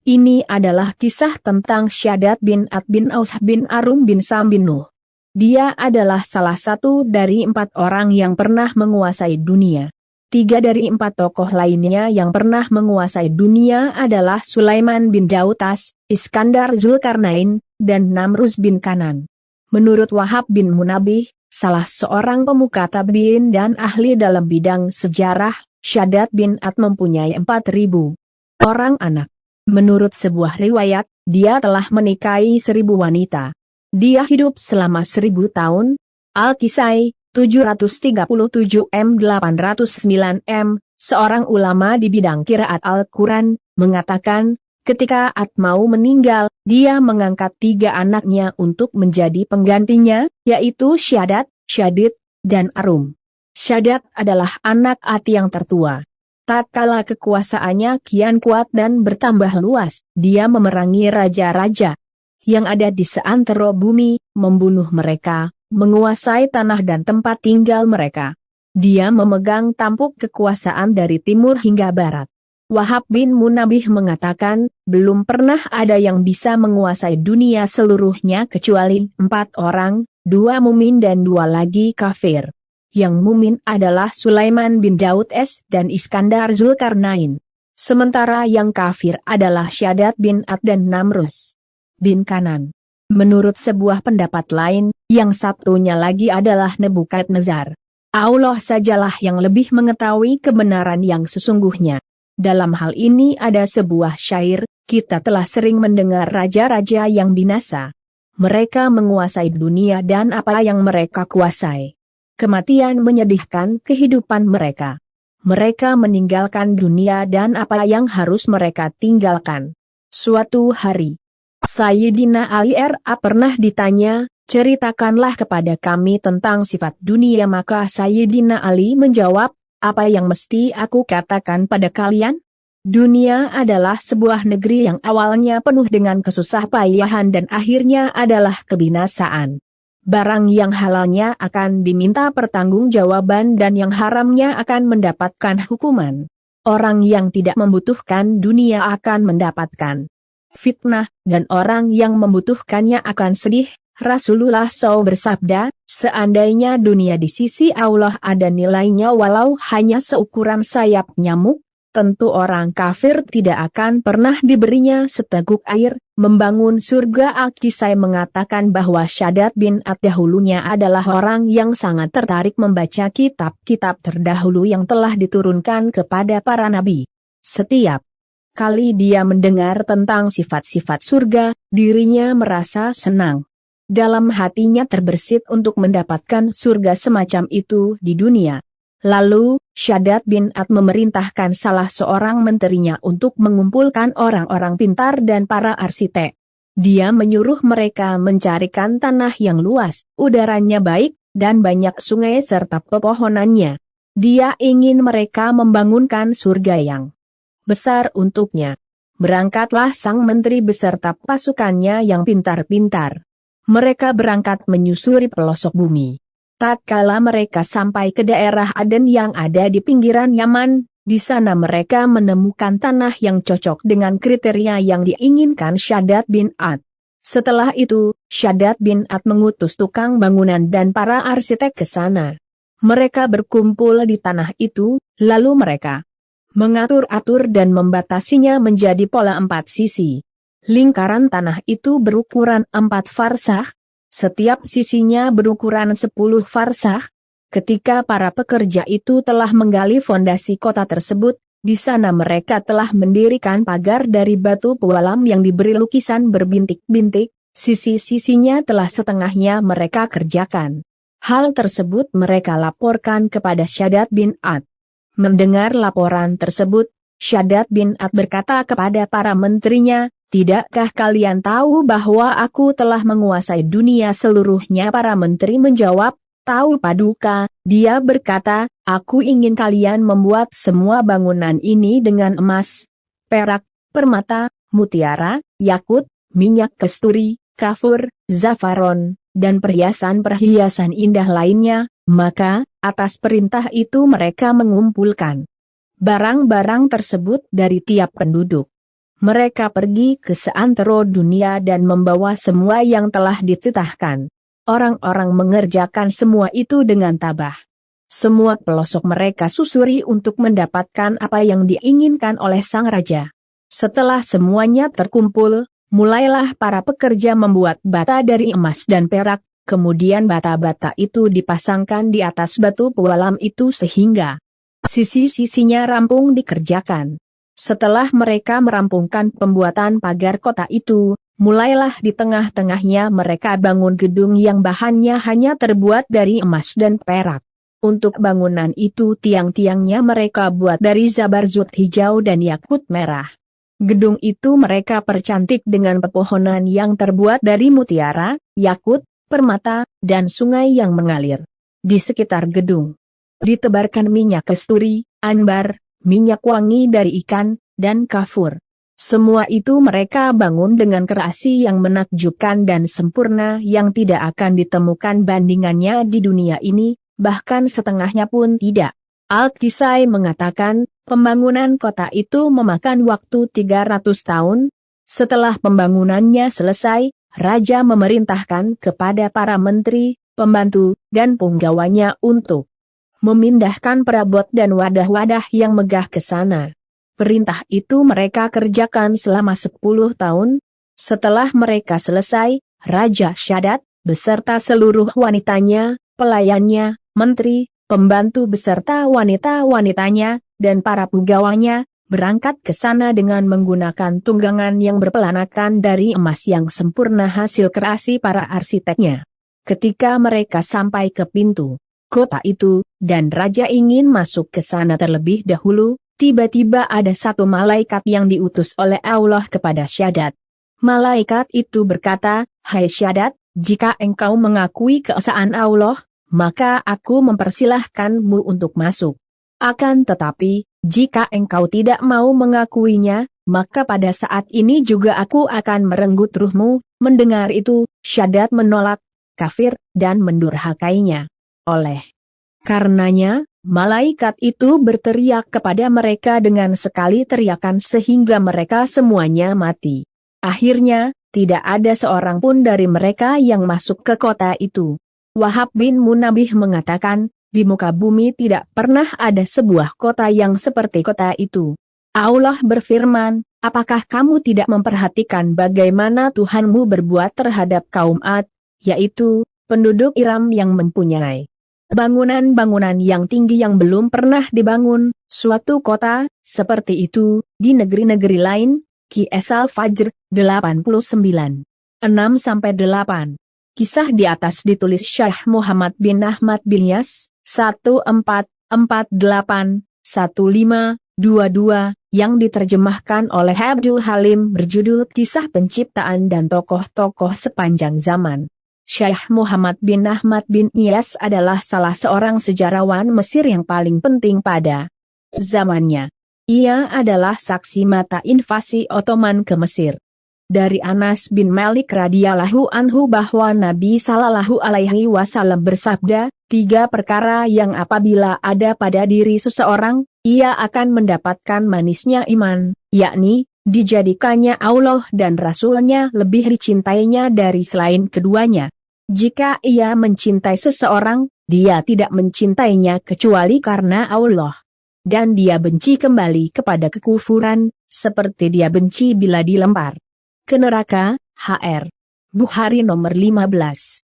Ini adalah kisah tentang Syaddad bin Ad bin Aus bin Arum bin Sam bin Nuh. Dia adalah salah satu dari 4 orang yang pernah menguasai dunia. 3 dari 4 tokoh lainnya yang pernah menguasai dunia adalah Sulaiman bin Dautas, Iskandar Zulkarnain, dan Namrus bin Kanan. Menurut Wahab bin Munabih, salah seorang pemuka tabi'in dan ahli dalam bidang sejarah, Syaddad bin Ad mempunyai 4.000 orang anak. Menurut sebuah riwayat, dia telah menikahi 1.000 wanita. Dia hidup selama 1.000 tahun. Al-Kisai, 737 m 809 m, seorang ulama di bidang qiraat Al-Quran, mengatakan, ketika Ad mau meninggal, dia mengangkat 3 anaknya untuk menjadi penggantinya, yaitu Syaddad, Syadid, dan Arum. Syaddad adalah anak Ad yang tertua. Tatkala kekuasaannya kian kuat dan bertambah luas, dia memerangi raja-raja yang ada di seantero bumi, membunuh mereka, menguasai tanah dan tempat tinggal mereka. Dia memegang tampuk kekuasaan dari timur hingga barat. Wahab bin Munabih mengatakan, belum pernah ada yang bisa menguasai dunia seluruhnya kecuali 4 orang, 2 mumin dan 2 lagi kafir. Yang mumin adalah Sulaiman bin Daud dan Iskandar Zulkarnain. Sementara yang kafir adalah Syaddad bin Ad dan Namrus bin Kanan. Menurut sebuah pendapat lain, yang satunya lagi adalah Nebukadnezar. Allah sajalah yang lebih mengetahui kebenaran yang sesungguhnya. Dalam hal ini ada sebuah syair, kita telah sering mendengar raja-raja yang binasa. Mereka menguasai dunia dan apa yang mereka kuasai. Kematian menyedihkan kehidupan mereka. Mereka meninggalkan dunia dan apa yang harus mereka tinggalkan. Suatu hari, Sayyidina Ali R.A. pernah ditanya, ceritakanlah kepada kami tentang sifat dunia. Maka Sayyidina Ali menjawab, apa yang mesti aku katakan pada kalian? Dunia adalah sebuah negeri yang awalnya penuh dengan kesusah payahan dan akhirnya adalah kebinasaan. Barang yang halalnya akan diminta pertanggungjawaban dan yang haramnya akan mendapatkan hukuman. Orang yang tidak membutuhkan dunia akan mendapatkan fitnah, dan orang yang membutuhkannya akan sedih. Rasulullah SAW bersabda, seandainya dunia di sisi Allah ada nilainya walau hanya seukuran sayap nyamuk, tentu orang kafir tidak akan pernah diberinya seteguk air. Membangun surga. Al-Kisai mengatakan bahwa Syaddad bin Ad dahulunya adalah orang yang sangat tertarik membaca kitab-kitab terdahulu yang telah diturunkan kepada para nabi. Setiap kali dia mendengar tentang sifat-sifat surga, dirinya merasa senang. Dalam hatinya terbersit untuk mendapatkan surga semacam itu di dunia. Lalu, Syaddad bin Ad memerintahkan salah seorang menterinya untuk mengumpulkan orang-orang pintar dan para arsitek. Dia menyuruh mereka mencarikan tanah yang luas, udaranya baik, dan banyak sungai serta pepohonannya. Dia ingin mereka membangunkan surga yang besar untuknya. Berangkatlah sang menteri beserta pasukannya yang pintar-pintar. Mereka berangkat menyusuri pelosok bumi. Tatkala mereka sampai ke daerah Aden yang ada di pinggiran Yaman, di sana mereka menemukan tanah yang cocok dengan kriteria yang diinginkan Syaddad bin Ad. Setelah itu, Syaddad bin Ad mengutus tukang bangunan dan para arsitek ke sana. Mereka berkumpul di tanah itu, lalu mereka mengatur-atur dan membatasinya menjadi pola 4 sisi. Lingkaran tanah itu berukuran 4 farsakh. Setiap sisinya berukuran 10 farsakh. Ketika para pekerja itu telah menggali fondasi kota tersebut, di sana mereka telah mendirikan pagar dari batu pualam yang diberi lukisan berbintik-bintik, sisi-sisinya telah setengahnya mereka kerjakan. Hal tersebut mereka laporkan kepada Syaddad bin Ad. Mendengar laporan tersebut, Syaddad bin Ad berkata kepada para menterinya, tidakkah kalian tahu bahwa aku telah menguasai dunia seluruhnya? Para menteri menjawab, tahu Paduka. Dia berkata, aku ingin kalian membuat semua bangunan ini dengan emas, perak, permata, mutiara, yakut, minyak kasturi, kafur, zafaron, dan perhiasan-perhiasan indah lainnya. Maka, atas perintah itu mereka mengumpulkan barang-barang tersebut dari tiap penduduk Mereka pergi ke seantero dunia dan membawa semua yang telah dititahkan. Orang-orang mengerjakan semua itu dengan tabah. Semua pelosok mereka susuri untuk mendapatkan apa yang diinginkan oleh sang raja. Setelah semuanya terkumpul, mulailah para pekerja membuat bata dari emas dan perak, kemudian bata-bata itu dipasangkan di atas batu pualam itu sehingga sisi-sisinya rampung dikerjakan. Setelah mereka merampungkan pembuatan pagar kota itu, mulailah di tengah-tengahnya mereka bangun gedung yang bahannya hanya terbuat dari emas dan perak. Untuk bangunan itu tiang-tiangnya mereka buat dari zabarzut hijau dan yakut merah. Gedung itu mereka percantik dengan pepohonan yang terbuat dari mutiara, yakut, permata, dan sungai yang mengalir. Di sekitar gedung ditebarkan minyak kasturi, ambar, minyak wangi dari ikan, dan kafur. Semua itu mereka bangun dengan kreasi yang menakjubkan dan sempurna yang tidak akan ditemukan bandingannya di dunia ini, bahkan setengahnya pun tidak. Al-Kisai mengatakan, pembangunan kota itu memakan waktu 300 tahun. Setelah pembangunannya selesai, Raja memerintahkan kepada para menteri, pembantu, dan penggawanya untuk memindahkan perabot dan wadah-wadah yang megah ke sana. Perintah itu mereka kerjakan selama 10 tahun. Setelah mereka selesai, Raja Syadat, beserta seluruh wanitanya, pelayannya, menteri, pembantu beserta wanita-wanitanya, dan para pegawainya, berangkat ke sana dengan menggunakan tunggangan yang berpelanakan dari emas yang sempurna hasil kreasi para arsiteknya. Ketika mereka sampai ke pintu kota itu, dan raja ingin masuk ke sana terlebih dahulu, tiba-tiba ada satu malaikat yang diutus oleh Allah kepada Syadat. Malaikat itu berkata, "Hai Syadat, jika engkau mengakui keesaan Allah, maka aku mempersilahkanmu untuk masuk. Akan tetapi, jika engkau tidak mau mengakuinya, maka pada saat ini juga aku akan merenggut ruhmu." Mendengar itu, Syadat menolak, kafir, dan mendurhakainya. Oleh karenanya, malaikat itu berteriak kepada mereka dengan sekali teriakan sehingga mereka semuanya mati. Akhirnya, tidak ada seorang pun dari mereka yang masuk ke kota itu. Wahab bin Munabih mengatakan, di muka bumi tidak pernah ada sebuah kota yang seperti kota itu. Allah berfirman, apakah kamu tidak memperhatikan bagaimana Tuhanmu berbuat terhadap kaum Ad, yaitu penduduk Iram yang mempunyai bangunan-bangunan yang tinggi yang belum pernah dibangun, suatu kota seperti itu di negeri-negeri lain. Qs Al-Fajr 89. 6-8. Kisah di atas ditulis Syekh Muhammad bin Ahmad bin Yas, 1448-1522, yang diterjemahkan oleh Abdul Halim berjudul Kisah Penciptaan dan Tokoh-Tokoh Sepanjang Zaman. Syekh Muhammad bin Ahmad bin Iyas adalah salah seorang sejarawan Mesir yang paling penting pada zamannya. Ia adalah saksi mata invasi Ottoman ke Mesir. Dari Anas bin Malik radhiyallahu anhu bahwa Nabi sallallahu alaihi wasallam bersabda, 3 perkara yang apabila ada pada diri seseorang, ia akan mendapatkan manisnya iman, yakni, dijadikannya Allah dan Rasul-Nya lebih dicintainya dari selain keduanya. Jika ia mencintai seseorang, dia tidak mencintainya kecuali karena Allah. Dan dia benci kembali kepada kekufuran, seperti dia benci bila dilempar ke neraka. Hr. Bukhari nomor 15.